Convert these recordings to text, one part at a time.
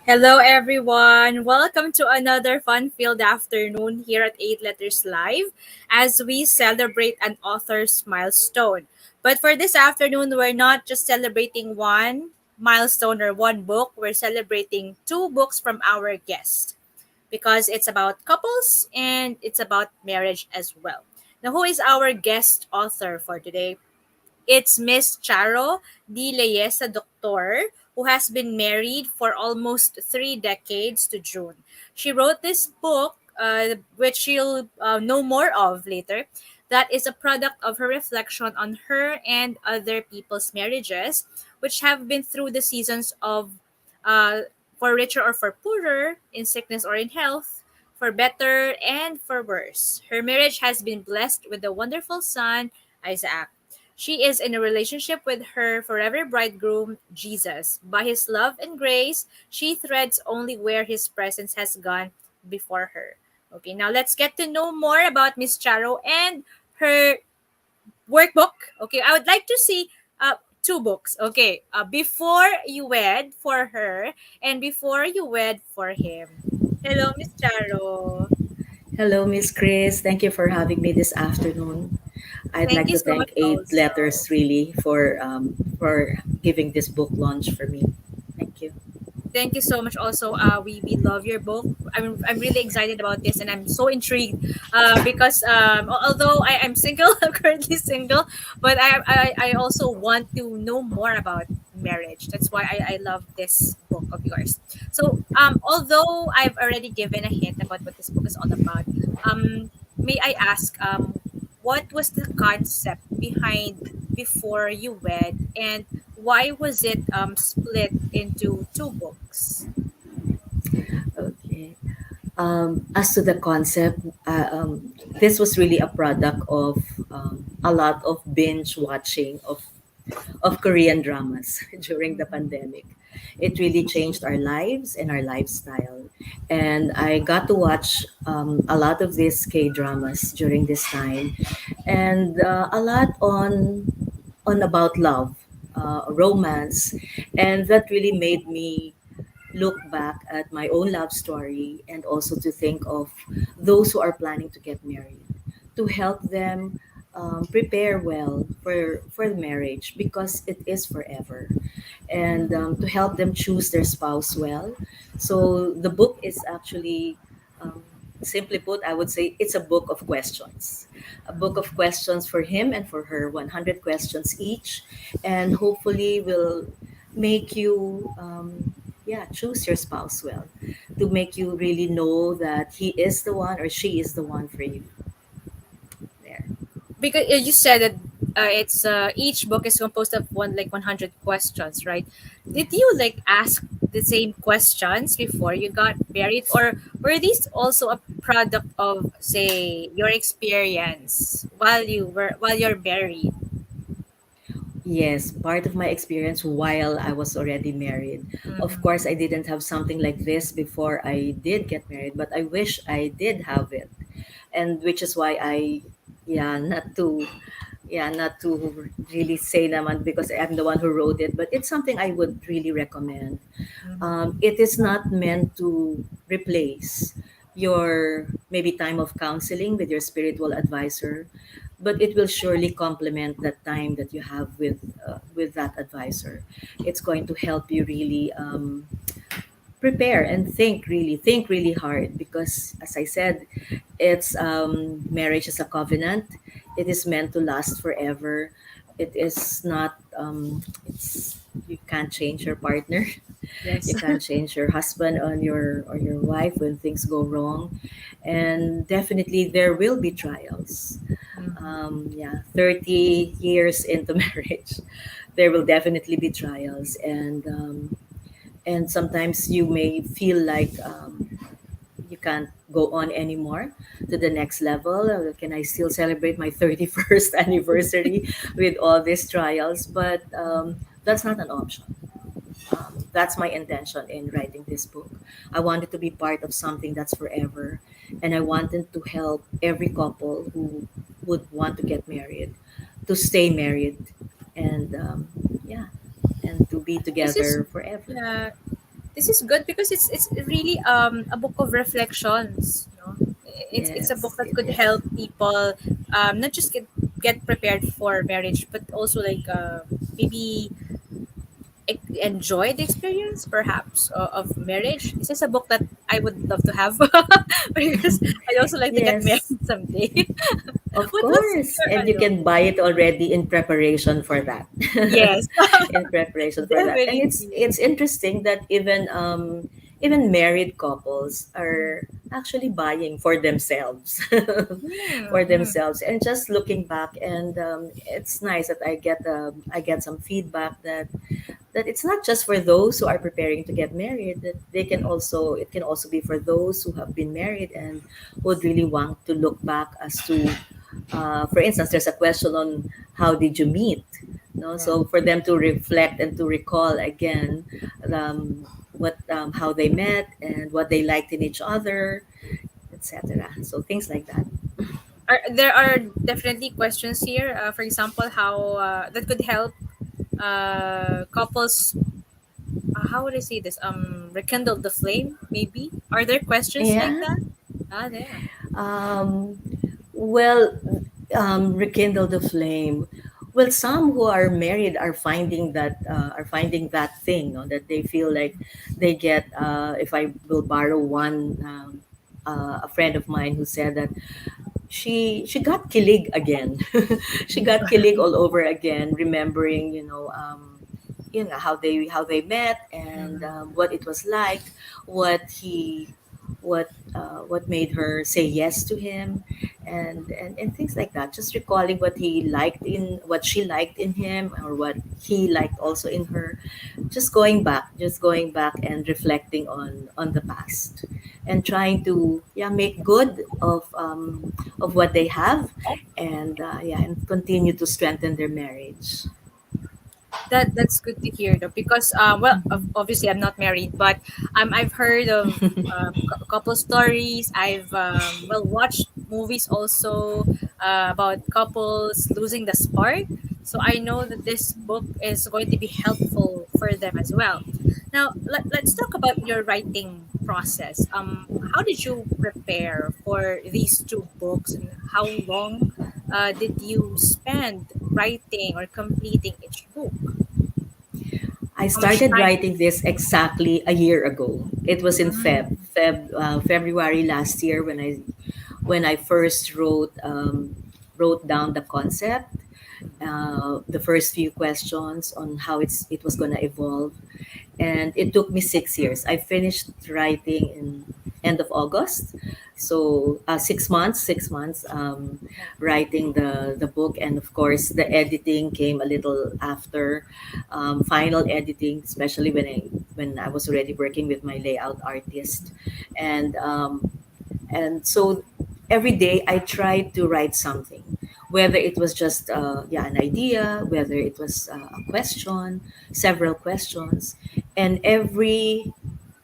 Hello, everyone. Welcome to another fun-filled afternoon here at Eight Letters Live as we celebrate an author's milestone. But for this afternoon, we're not just celebrating one milestone or one book, we're celebrating two books from our guest because it's about couples and it's about marriage as well. Now, who is our guest author for today? It's Miss Charo Doctor, who has been married for almost 3 decades to June. She wrote this book, which you'll know more of later, that is a product of her reflection on her and other people's marriages, which have been through the seasons of for richer or for poorer, in sickness or in health, for better and for worse. Her marriage has been blessed with a wonderful son, Isaac. She is in a relationship with her forever bridegroom, Jesus. By his love and grace, she threads only where his presence has gone before her. Okay, now let's get to know more about Miss Charo and her workbook. Okay, I would like to see two books. Okay, Before You Wed for her and Before You Wed for him. Hello, Miss Charo. Hello, Miss Chris. Thank you for having me this afternoon. I'd Thank like you to so much thank Eight also. Letters really for giving this book launch for me. Thank you. Thank you so much. Also, we love your book. I'm really excited about this, and I'm so intrigued. Because although I'm single, I'm currently single, but I also want to know more about marriage. That's why I love this book of yours. So although I've already given a hint about what this book is all about, may I ask what was the concept behind Before You Wed, and why was it split into two books? Okay. As to the concept, this was really a product of a lot of binge watching of Korean dramas during the Mhm. pandemic. It really changed our lives and our lifestyle. And I got to watch a lot of these K dramas during this time, and a lot on about love, romance, and that really made me look back at my own love story and also to think of those who are planning to get married, to help them prepare well for the marriage because it is forever, and to help them choose their spouse well. So the book is actually, um, simply put, I would say it's a book of questions. A book of questions for him and for her, 100 questions each, and hopefully will make you yeah, choose your spouse well, to make you really know that he is the one or she is the one for you. There. Because you said that it's each book is composed of 100 questions, right? Did you like ask the same questions before you got married, or were these also a product of, say, your experience while you're married? Yes, part of my experience while I was already married. Of Mm-hmm. course, I didn't have something like this before I did get married, but I wish I did have it. And which is why yeah, not to really say naman because I'm the one who wrote it, but it's something I would really recommend. It is not meant to replace your maybe time of counseling with your spiritual advisor, but it will surely complement that time that you have with that advisor. It's going to help you really prepare and think really hard because, as I said, it's marriage is a covenant. It is meant to last forever. It is not. It's You can't change your partner. Yes. You can't change your husband or your wife when things go wrong, and definitely there will be trials. Mhm. Yeah, 30 years into marriage, there will definitely be trials, and sometimes you may feel like you can't go on anymore to the next level. Can I still celebrate my 31st anniversary with all these trials? But that's not an option. That's my intention in writing this book. I wanted to be part of something that's forever, and I wanted to help every couple who would want to get married to stay married, and yeah, and to be This is together forever. yeah. This is good because it's really a book of reflections. You know, it's a book Yes, that it could is. help people not just get prepared for marriage, but also like maybe enjoy the experience perhaps of marriage. This is a book that I would love to have because I'd also like to get married Yes, someday. of What's course. your And you can buy it already in preparation for that. yes. In preparation for that. And Definitely. it's interesting that even married couples Mm, are actually buying for themselves. mm, For mm, themselves. And just looking back, and it's nice that I get some feedback that it's not just for those who are preparing to get married, that they can mm, also it can also be for those who have been married and would really want to look back as to, for instance, there's a question on how did you meet, no? yeah. So for them to reflect and to recall again, what how they met and what they liked in each other, etc. So things like that. There are definitely questions here. For example, how that could help couples. How would I say this? Rekindle the flame. Maybe are there questions like Yeah. that? Ah, there. Um, well, rekindle the flame. Well, some who are married are finding that thing, no, that they feel like they get. If I will borrow one, a friend of mine who said that she got kilig again. She got kilig all over again, remembering, how they met, and Mm. what it was like, what he what made her say yes to him, and things like that. Just recalling what she liked in him, or what he liked also in her. Just going back and reflecting on the past, and trying to, yeah, make good of what they have, and yeah, and continue to strengthen their marriage. That's good to hear though, because well, obviously I'm not married, but I've heard of couple stories. I've well watched movies also about couples losing the spark. So I know that this book is going to be helpful for them as well. Now let's talk about your writing process. How did you prepare for these two books, and how long did you spend writing or completing each book? I How much started time? writing this exactly a year ago. It was in Mm, February last year when I first wrote down the concept, the first few questions on how it was going to evolve, and it took me 6 years. I finished writing in end of August, so 6 months, 6 months, writing the book, and of course the editing came a little after, final editing, especially when I was already working with my layout artist, and so every day I tried to write something, whether it was just, yeah, an idea, whether it was a question, several questions, and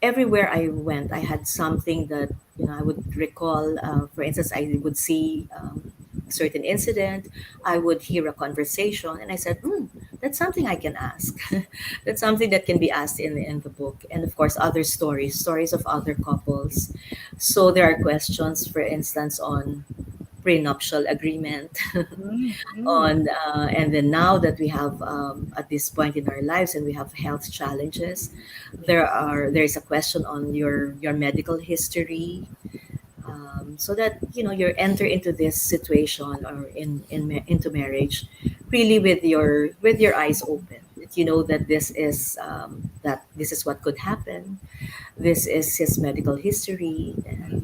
everywhere I went, I had something that, I would recall. For instance, I would see a certain incident, I would hear a conversation, and I said, that's something I can ask. That's something that can be asked in the book, and of course, other stories of other couples. So there are questions, for instance, on prenuptial agreement, mm, mm. on and then now that we have, at this point in our lives, and we have health challenges, Yes. there's a question on your medical history, so that you enter into this situation, or into marriage, really with your eyes open, that you know that this is what could happen, this is his medical history, and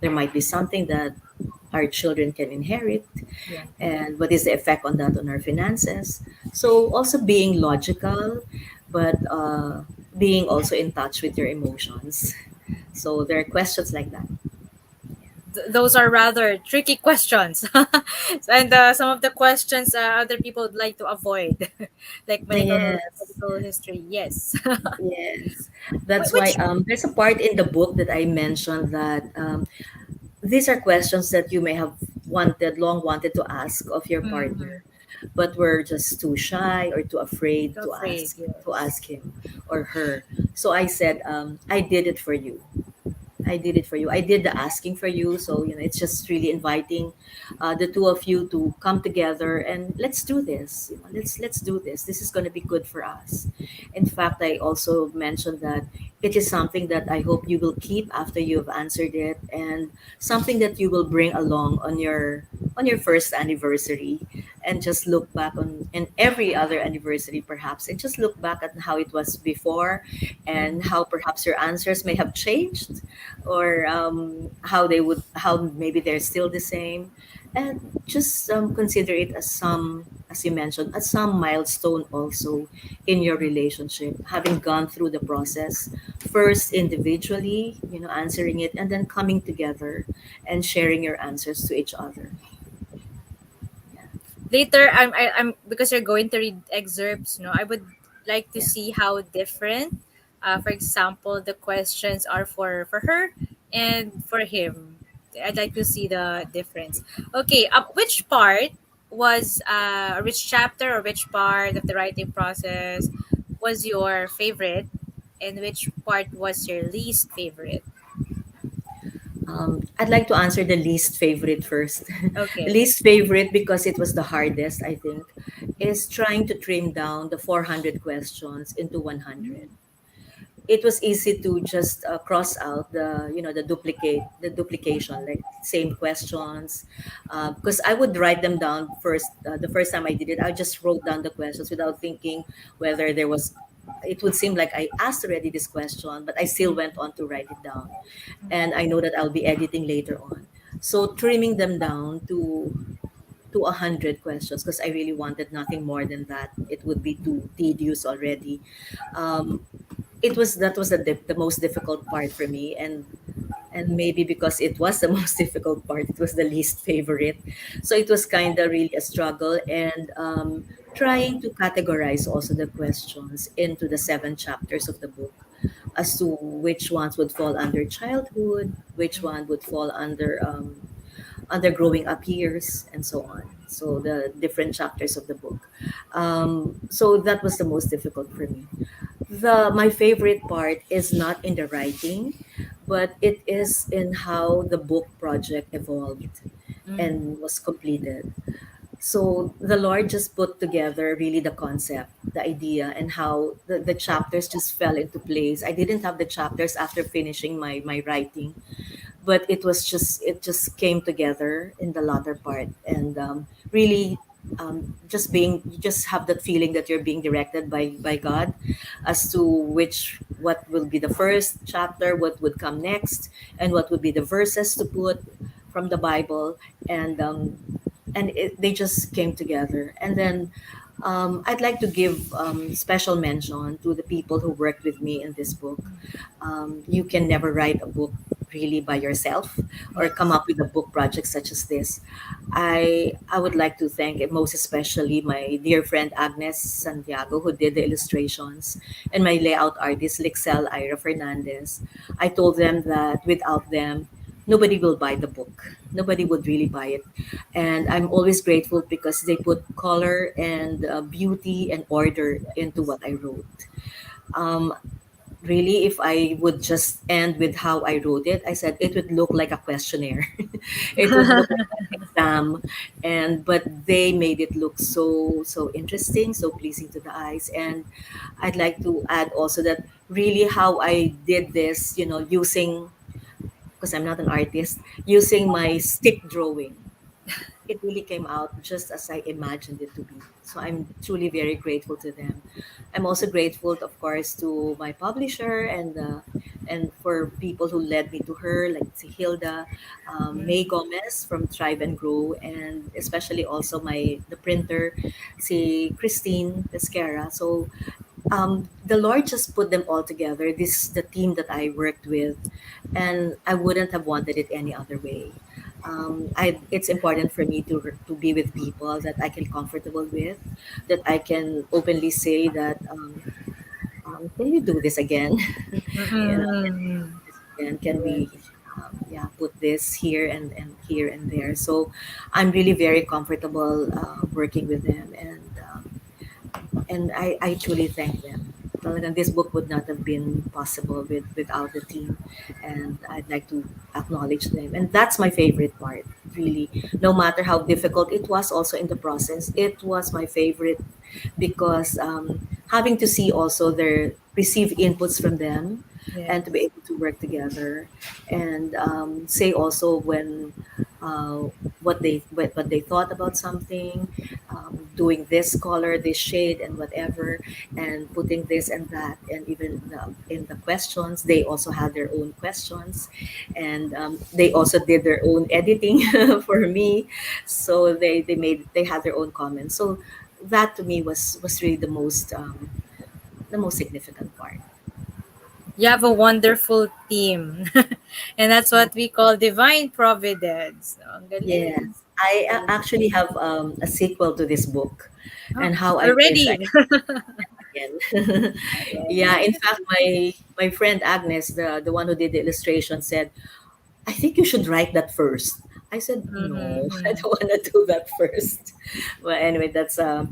there might be something that our children can inherit, Yeah. and what is the effect on that on our finances. So also being logical, but being also in touch with your emotions. So there are questions like that. Those are rather tricky questions. And some of the questions other people would like to avoid, like Yes, medical history. Yes. yes. That's why, Which there's a part in the book that I mentioned that, these are questions that you may have long wanted to ask of your mm, partner, but we're just too shy or too afraid Too afraid, to yes. ask him or her. So I said, I did it for you. I did it for you. I did the asking for you. So, it's just really inviting the two of you to come together and let's do this. Let's do this. This is going to be good for us. In fact, I also mentioned that it is something that I hope you will keep after you've answered it, and something that you will bring along on your first anniversary, and just look back on and every other anniversary perhaps, and just look back at how it was before, and Mm. how perhaps your answers may have changed, or how maybe they're still the same, and just consider it as some, as you mentioned, as some milestone also in your relationship, having gone through the process, first individually, answering it, and then coming together and sharing your answers to each other. Yeah. Later, I'm because you're going to read excerpts. I would like to Yeah. see how different. For example, the questions are for her and for him. I'd like to see the difference. Okay, which part was which chapter or which part of the writing process was your favorite, and which part was your least favorite? I'd like to answer the least favorite first. Okay. Least favorite, because it was the hardest, I think, is trying to trim down the 400 questions into 100. It was easy to just cross out the duplication, like same questions, because I would write them down first. The first time I did it, I just wrote down the questions without thinking whether there was, it would seem like I asked already this question, but I still went on to write it down, and I know that I'll be editing later on. So trimming them down to 100 questions, because I really wanted nothing more than that. It would be too tedious already. um, it was that was the most difficult part for me, and maybe because it was the most difficult part, it was the least favorite. So it was kind of really a struggle, and trying to categorize also the questions into the 7 chapters of the book, as to which ones would fall under childhood, which one would fall under growing up years, and so on. So the different chapters of the book. So that was the most difficult for me. The My favorite part is not in the writing, but it is in how the book project evolved Mm. and was completed. So the Lord just put together really the concept, the idea, and how the chapters just fell into place. I didn't have the chapters after finishing my writing, but it just came together in the latter part, and really, just being, you just have that feeling that you're being directed by God, as to which what will be the first chapter, what would come next, and what would be the verses to put from the Bible, and they just came together. And then I'd like to give special mention to the people who worked with me in this book. You can never write a book really by yourself, or come Yes. up with a book project such as this. I would like to thank most especially my dear friend Agnes Santiago, who did the illustrations, and my layout artist Lixel Ira Fernandez. I told them that without them, nobody will buy the book. Nobody would really buy it. And I'm always grateful because they put color and beauty and order into Yes. what I wrote. Um, Really, if I would just end with how I wrote it, I said it would look like a questionnaire. It would look like an exam, and but they made it look so interesting, so pleasing to the eyes. And I'd like to add also that really how I did this, using, because I'm not an artist, using my stick drawing, it really came out just as I imagined it to be. So I'm truly very grateful to them. I'm also grateful, of course, to my publisher, and for people who led me to her, like si Hilda, May Mm. Gomez from Thrive and Grow, and especially also the printer, si Christine Pesquera. So the Lord just put them all together. This the team that I worked with, and I wouldn't have wanted it any other way. It's important for me to be with people that I can comfortable with, that I can openly say that, can you do this again? Can you do Mm. this again? Can we, yeah, put this here, and here and there. So I'm really very comfortable working with them, and I truly thank them. Talagang this book would not have been possible without the team, and I'd like to acknowledge them. And that's my favorite part, really. No matter how difficult it was, also in the process, it was my favorite because having to see also their receive inputs from them and to be Yes. able to work together and say also when what they thought about something, doing this color, this shade, and whatever, and putting this and that, and even in the questions, they also had their own questions, and they also did their own editing for me, so they had their own comments. So that to me was really the most significant part. You have a wonderful team. And that's Yeah. what we call divine providence. So, ang galing. Yes, I Galing. actually have a sequel to this book, Oh, and how I wish I already. again. Yeah, in fact, my friend Agnes, the one who did the illustration, said, "I think you should write that first." I said, "No, I Mm-hmm. don't want to do that first." Well, anyway, that's nah,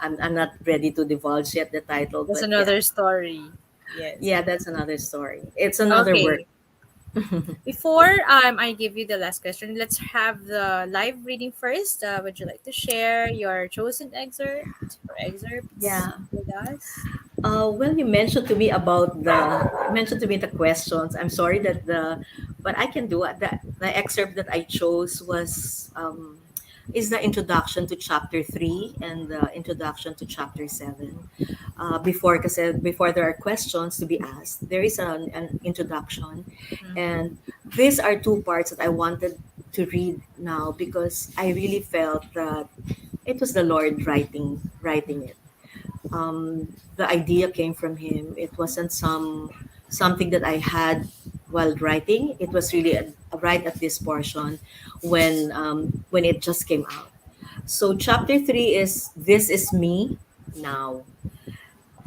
I'm not ready to divulge yet the title, That's but yeah, another story. Yes. yeah, that's another story. It's another work. Okay. Before I give you the last question, let's have the live reading first. Would you like to share your chosen excerpt or excerpts Yeah. with us? Well, you mentioned to me about the questions. I'm sorry that but I can do it. The excerpt that I chose was is the introduction to chapter 3 and the introduction to chapter 7. Before there are questions to be asked, there is an introduction, Mm-hmm. and these are two parts that I wanted to read now because I really felt that it was the Lord writing it. The idea came from him. It wasn't something that I had while writing. It was really right at this portion when it just came out. So chapter 3 is "This is me now."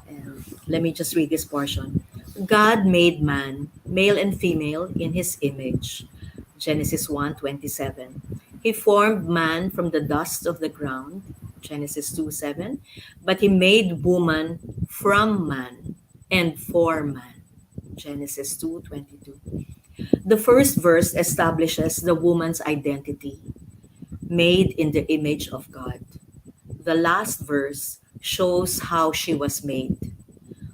And let me just read this portion. God made man, male and female, in his image. Genesis 1:27. He formed man from the dust of the ground. Genesis 2:7. But he made woman from man and for man. Genesis 2:22. The first verse establishes the woman's identity, made in the image of God. The last verse shows how she was made.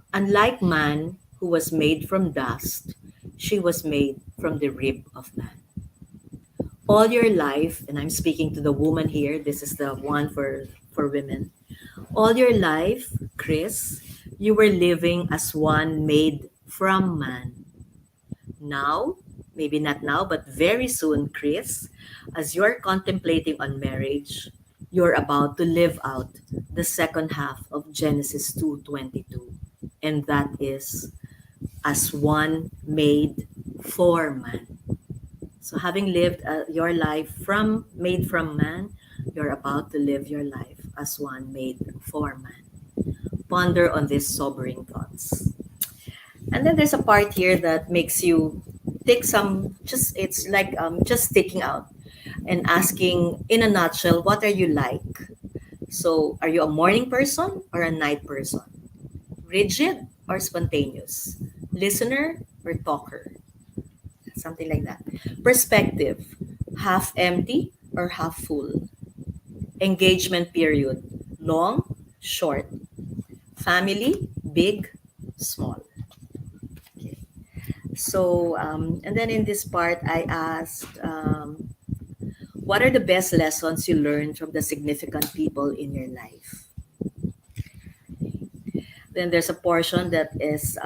Unlike man, who was made from dust, she was made from the rib of man. All your life, and I'm speaking to the woman here, this is the one for women. All your life, Chris, you were living as one made from man. Now, maybe not now, but very soon, Chris, as you're contemplating on marriage, you're about to live out the second half of Genesis 2:22. And that is as one made for man. So having lived your life from made from man, you're about to live your life as one made for man. Ponder on these sobering thoughts. And then there's a part here that makes you take some just it's like just sticking out and asking in a nutshell, what are you like? So are you a morning person or a night person? Rigid or spontaneous? Listener or talker? Something like that. Perspective, half empty or half full? Engagement period, long, short? Family, big, small? Okay. So, and then in this part, I asked, what are the best lessons you learned from the significant people in your life? Then there's a portion that is,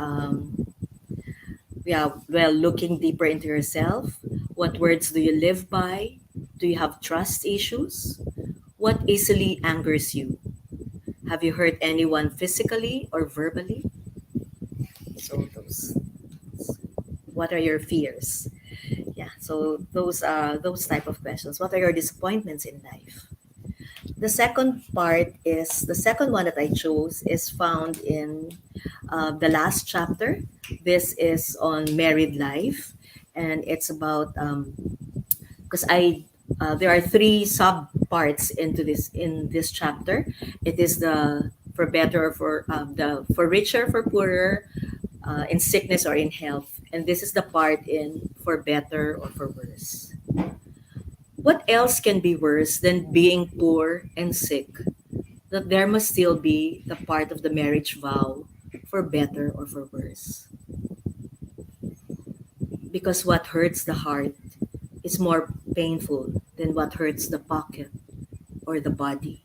yeah, well, looking deeper into yourself. What words do you live by? Do you have trust issues? What easily angers you? Have you hurt anyone physically or verbally? So those. What are your fears? Yeah. So those type of questions. What are your disappointments in life? The second one that I chose is found in the last chapter. This is on married life, and it's about because I there are three sub parts into this in this chapter. It is the for better or for the for richer for poorer, in sickness or in health, and this is the part in for better or for worse. What else can be worse than being poor and sick? That there must still be the part of the marriage vow for better or for worse. Because what hurts the heart is more painful than what hurts the pocket or the body.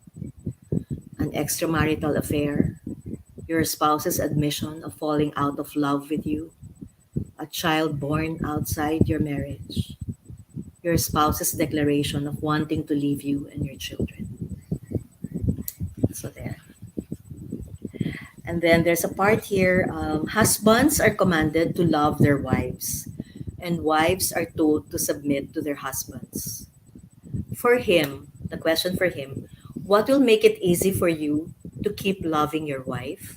An extramarital affair, your spouse's admission of falling out of love with you, a child born outside your marriage, your spouse's declaration of wanting to leave you and your children. So there. And then there's a part here, husbands are commanded to love their wives, and wives are told to submit to their husbands. For him, the question for him, what will make it easy for you to keep loving your wife?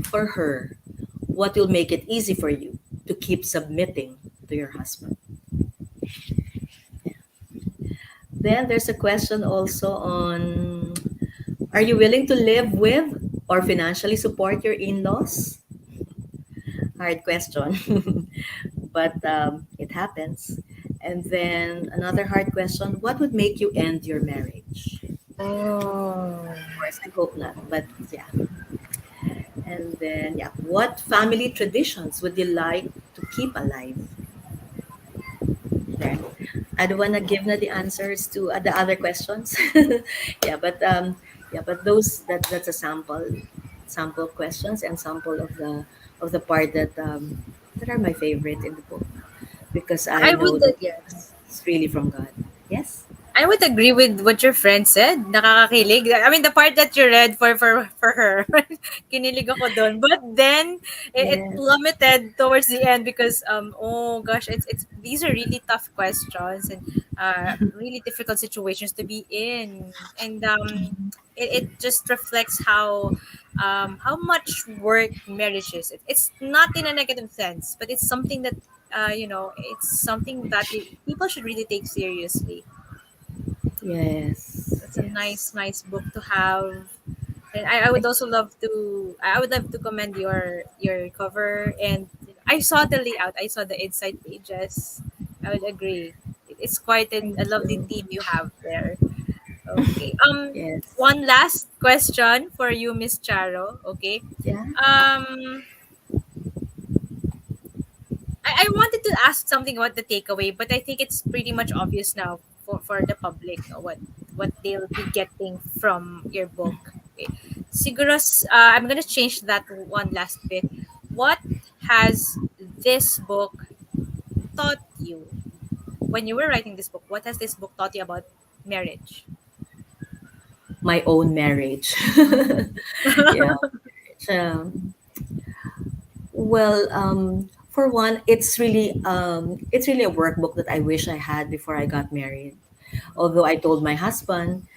For her, what will make it easy for you to keep submitting to your husband? Then there's a question also on, are you willing to live with or financially support your in laws? Hard question, but it happens. And then another hard question, what would make you end your marriage? Oh. Of course, I hope not, but yeah. And then, yeah, what family traditions would you like to keep alive? There. I don't want to give na the answers to the other questions. yeah, but those that's a sample questions and sample of the part that are my favorite in the book because I I know would, that yes. it's really from God. Yes. I would agree with what your friend said. Nakakakilig. I mean, the part that you read for her, kinilig ako doon. But then it Yes. plummeted towards the end because oh gosh, it's these are really tough questions and really difficult situations to be in, and it just reflects how much work marriage is. It's not in a negative sense, but it's something that it's something that people should really take seriously. Yes. That's a Yes. nice book to have. And I would also love to commend your cover, and I saw the layout, I saw the inside pages. I would agree. It's quite a Thank lovely you. theme you have there. Okay. Yes. One last question for you, Miss Charo. Okay. Yeah. I wanted to ask something about the takeaway, but I think it's pretty much obvious now for the public, no, what they'll be getting from your book. Okay. Siguro, I'm gonna change that one last bit. What has this book taught you when you were writing this book? What has this book taught you about marriage? My own marriage. yeah. Um, for one, it's really a workbook that I wish I had before I got married. Although I told my husband,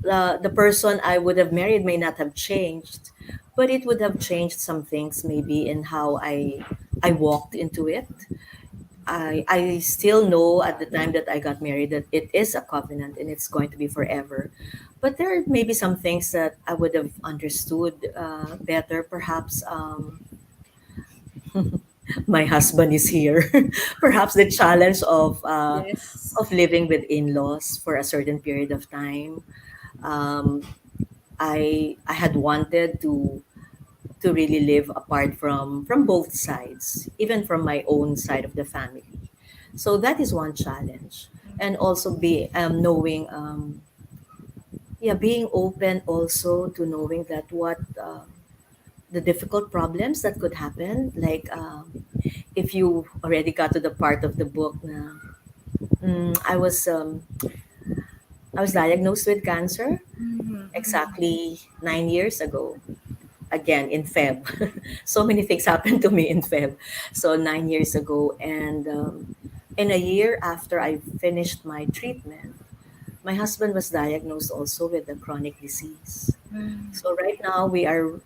the person I would have married may not have changed, but it would have changed some things maybe in how I walked into it. I still know at the time that I got married that it is a covenant and it's going to be forever. But there are maybe some things that I would have understood better. Perhaps my husband is here. Perhaps the challenge Yes. of living with in-laws for a certain period of time. Um, I had wanted to really live apart from both sides, even from my own side of the family. So that is one challenge, and also be knowing yeah, being open also to knowing that what the difficult problems that could happen, like if you already got to the part of the book na, I was diagnosed with cancer Mm-hmm. exactly 9 years ago, again in Feb. So many things happened to me in Feb. So 9 years ago, and in a year after I finished my treatment, my husband was diagnosed also with a chronic disease. So right now we are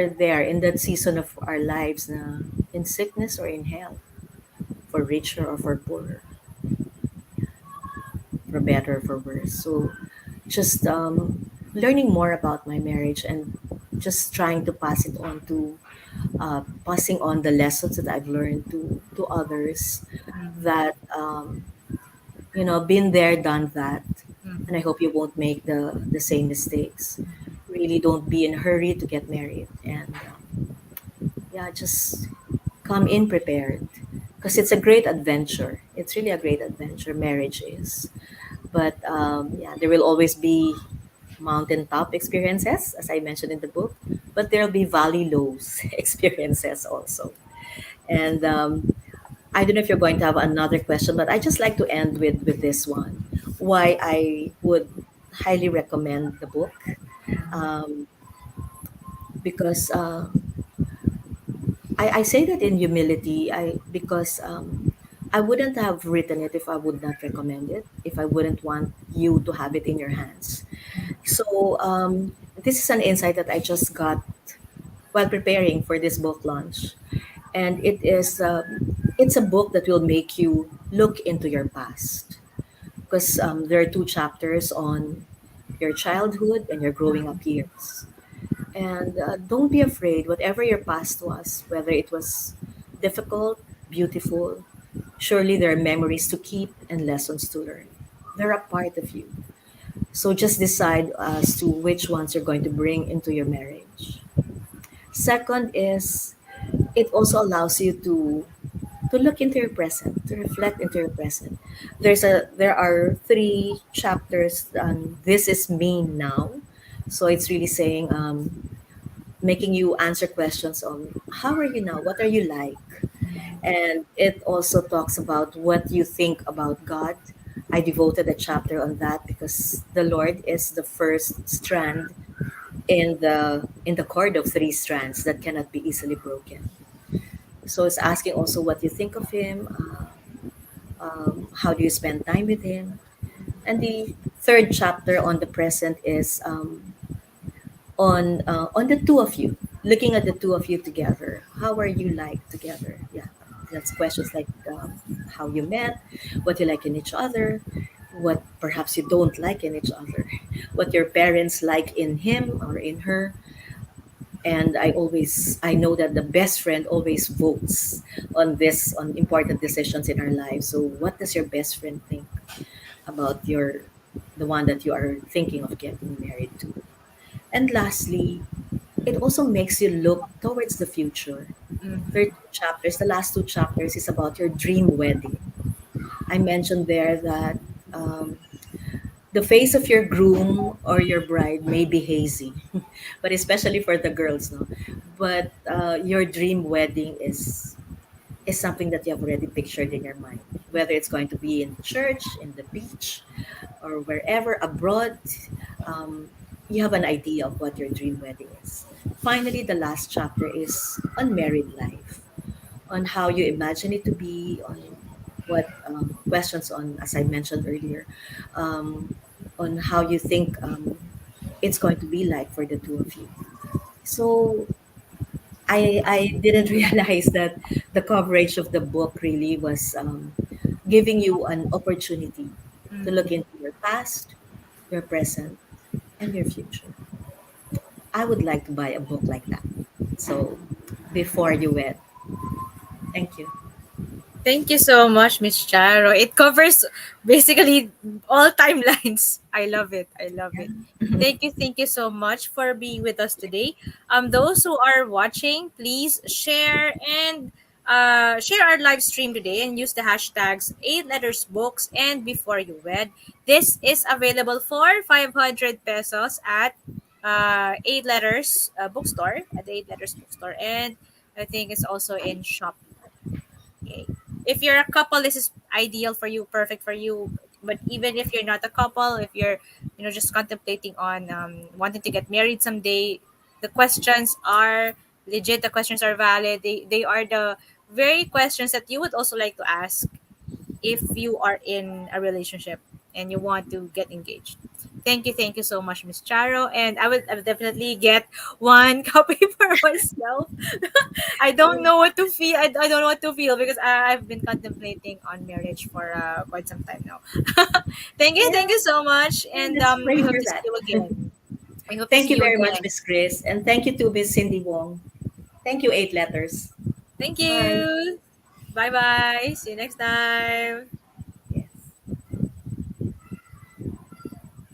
there in that season of our lives na in sickness or in health, for richer or for poorer. for better or for worse. So just learning more about my marriage and just trying to pass it on to passing on the lessons that I've learned to others that been there, done that, and I hope you won't make the same mistakes. Really, don't be in a hurry to get married, and yeah, just come in prepared because it's a great adventure. It's really a great adventure. Marriage is, but yeah, there will always be mountaintop experiences, as I mentioned in the book, but there'll be valley lows experiences also. And I don't know if you're going to have another question, but I just like to end with this one. Why I would highly recommend the book, um, because I say that in humility. Because I wouldn't have written it if I would not recommend it. If I wouldn't want you to have it in your hands. So this is an insight that I just got while preparing for this book launch, and it's a book that will make you look into your past because there are two chapters on your childhood and your growing up years. And don't be afraid, whatever your past was, whether it was difficult, beautiful, surely there are memories to keep and lessons to learn. They're a part of you. So just decide as to which ones you're going to bring into your marriage. Second is it also allows you to look into your present, to reflect into your present. There are three chapters on this is me now. So it's really saying making you answer questions on how are you now? What are you like? And it also talks about what you think about God. I devoted a chapter on that because the Lord is the first strand in the cord of three strands that cannot be easily broken. So it's asking also what you think of Him. How do you spend time with Him? And the third chapter on the present is on the two of you, looking at the two of you together. How are you like together? Yeah, that's questions like how you met, what you like in each other, what perhaps you don't like in each other, what your parents like in him or in her. And I know that the best friend always votes on important decisions in our lives. So what does your best friend think about the one that you are thinking of getting married to? And lastly, it also makes you look towards the future. There are two chapters. The last two chapters is about your dream wedding. I mentioned there that um, the face of your groom or your bride may be hazy, but especially for the girls, no. But your dream wedding is something that you have already pictured in your mind, whether it's going to be in church, in the beach, or wherever abroad. Um, you have an idea of what your dream wedding is. Finally, the last chapter is on married life, on how you imagine it to be, on what questions on, as I mentioned earlier, um, on how you think it's going to be like for the two of you. So I didn't realize that the coverage of the book really was giving you an opportunity to look into your past, your present, and your future. I would like to buy a book like that. So before you wed, thank you. Thank you so much, Miss Charo. It covers basically all timelines. I love it. I love it. Thank you so much for being with us today. Those who are watching, please share and share our live stream today and use the hashtags 8 letters books and before you wed. This is available for 500 pesos at 8 letters bookstore at the 8 letters bookstore, and I think it's also in Shopee. Okay. If you're a couple, this is ideal for you, perfect for you. But even if you're not a couple, if you're, just contemplating on wanting to get married someday, the questions are legit. The questions are valid. They are the very questions that you would also like to ask if you are in a relationship and you want to get engaged. Thank you so much, Miss Charo. And I will definitely get one copy for myself. I don't know what to feel. I don't know what to feel because I've been contemplating on marriage for quite some time now. Thank Yeah, you so much, and let's we pray hope for to see that. you again. We hope to Thank see you you very much, again. Miss Chris, and thank you to Miss Cindy Wong. Thank you, Eight Letters. Thank Bye. you. Bye bye. See you next time.